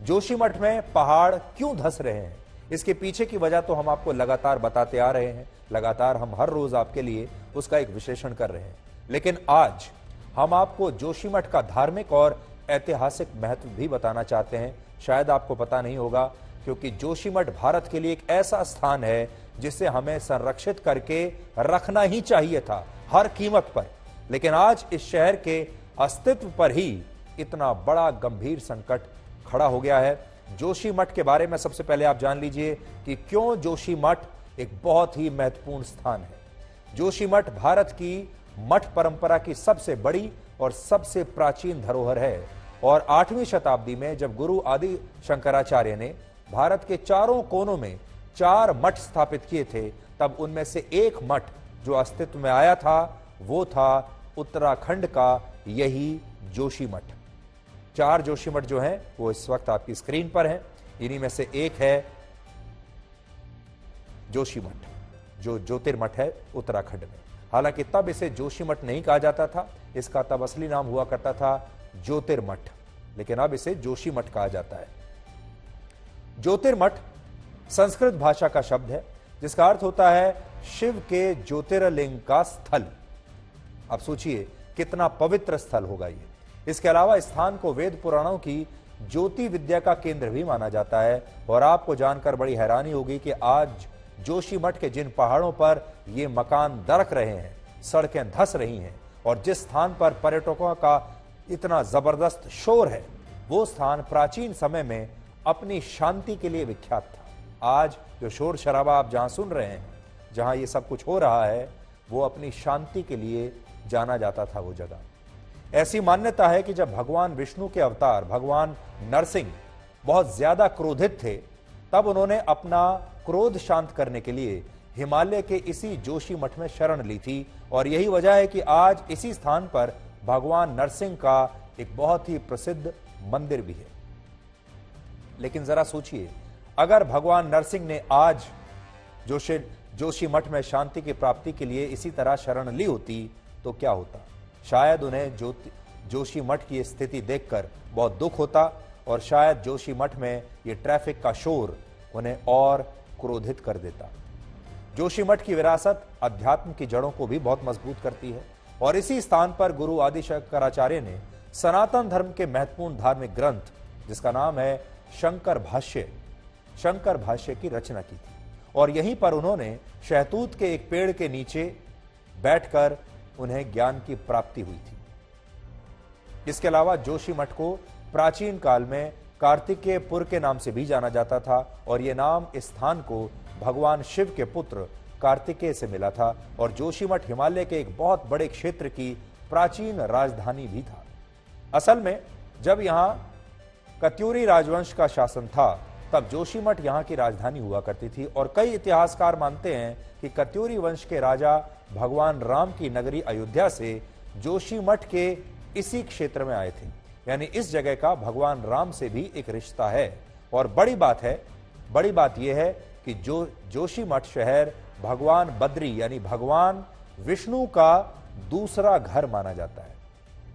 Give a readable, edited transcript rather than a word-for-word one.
जोशीमठ में पहाड़ क्यों धंस रहे हैं, इसके पीछे की वजह तो हम आपको लगातार बताते आ रहे हैं, लगातार हम हर रोज आपके लिए उसका एक विश्लेषण कर रहे हैं। लेकिन आज हम आपको जोशीमठ का धार्मिक और ऐतिहासिक महत्व भी बताना चाहते हैं। शायद आपको पता नहीं होगा, क्योंकि जोशीमठ भारत के लिए एक ऐसा स्थान है जिसे हमें संरक्षित करके रखना ही चाहिए था हर कीमत पर। लेकिन आज इस शहर के अस्तित्व पर ही इतना बड़ा गंभीर संकट खड़ा हो गया है। जोशीमठ के बारे में सबसे पहले आप जान लीजिए कि क्यों जोशीमठ एक बहुत ही महत्वपूर्ण स्थान है। जोशीमठ भारत की मठ परंपरा की सबसे बड़ी और सबसे प्राचीन धरोहर है और 8वीं शताब्दी में जब गुरु आदि शंकराचार्य ने भारत के चारों कोनों में 4 मठ स्थापित किए थे, तब उनमें से एक मठ जो अस्तित्व में आया था वो था उत्तराखंड का यही जोशीमठ। 4 जोशीमठ जो हैं वो इस वक्त आपकी स्क्रीन पर हैं। इन्हीं में से एक है जोशीमठ, जो ज्योतिर्मठ है उत्तराखंड में। हालांकि तब इसे जोशीमठ नहीं कहा जाता था, इसका तब असली नाम हुआ करता था ज्योतिर्मठ, लेकिन अब इसे जोशीमठ कहा जाता है। ज्योतिर्मठ संस्कृत भाषा का शब्द है जिसका अर्थ होता है शिव के ज्योतिर्लिंग का स्थल। अब सोचिए कितना पवित्र स्थल होगा ये। इसके अलावा स्थान को वेद पुराणों की ज्योति विद्या का केंद्र भी माना जाता है। और आपको जानकर बड़ी हैरानी होगी कि आज जोशीमठ के जिन पहाड़ों पर ये मकान दरक रहे हैं, सड़कें धंस रही हैं और जिस स्थान पर पर्यटकों का इतना जबरदस्त शोर है, वो स्थान प्राचीन समय में अपनी शांति के लिए विख्यात था। आज जो शोर शराबा आप जहां सुन रहे हैं, जहां ये सब कुछ हो रहा है, वो अपनी शांति के लिए जाना जाता था वो जगह। ऐसी मान्यता है कि जब भगवान विष्णु के अवतार भगवान नरसिंह बहुत ज्यादा क्रोधित थे, तब उन्होंने अपना क्रोध शांत करने के लिए हिमालय के इसी जोशीमठ में शरण ली थी। और यही वजह है कि आज इसी स्थान पर भगवान नरसिंह का एक बहुत ही प्रसिद्ध मंदिर भी है। लेकिन जरा सोचिए, अगर भगवान नरसिंह ने आज जोशीमठ में शांति की प्राप्ति के लिए इसी तरह शरण ली होती तो क्या होता? शायद उन्हें जोशीमठ की स्थिति देखकर बहुत दुख होता और शायद जोशीमठ में ये ट्रैफिक का शोर उन्हें और क्रोधित कर देता। जोशीमठ की विरासत अध्यात्म की जड़ों को भी बहुत मजबूत करती है और इसी स्थान पर गुरु आदि शंकराचार्य ने सनातन धर्म के महत्वपूर्ण धार्मिक ग्रंथ जिसका नाम है शंकर भाष्य की रचना की थी। और यहीं पर उन्होंने शहतूत के एक पेड़ के नीचे बैठकर उन्हें ज्ञान की प्राप्ति हुई थी। इसके अलावा जोशीमठ को प्राचीन काल में कार्तिकेयपुर के नाम से भी जाना जाता था और यह नाम इस स्थान को भगवान शिव के पुत्र कार्तिकेय से मिला था। और जोशीमठ हिमालय के एक बहुत बड़े क्षेत्र की प्राचीन राजधानी भी था। असल में जब यहां कत्यूरी राजवंश का शासन था, तब जोशीमठ यहां की राजधानी हुआ करती थी। और कई इतिहासकार मानते हैं कि कत्यूरी वंश के राजा भगवान राम की नगरी अयोध्या से जोशीमठ के इसी क्षेत्र में आए थे, यानी इस जगह का भगवान राम से भी एक रिश्ता है। और बड़ी बात यह है कि जोशीमठ शहर भगवान बद्री यानी भगवान विष्णु का दूसरा घर माना जाता है।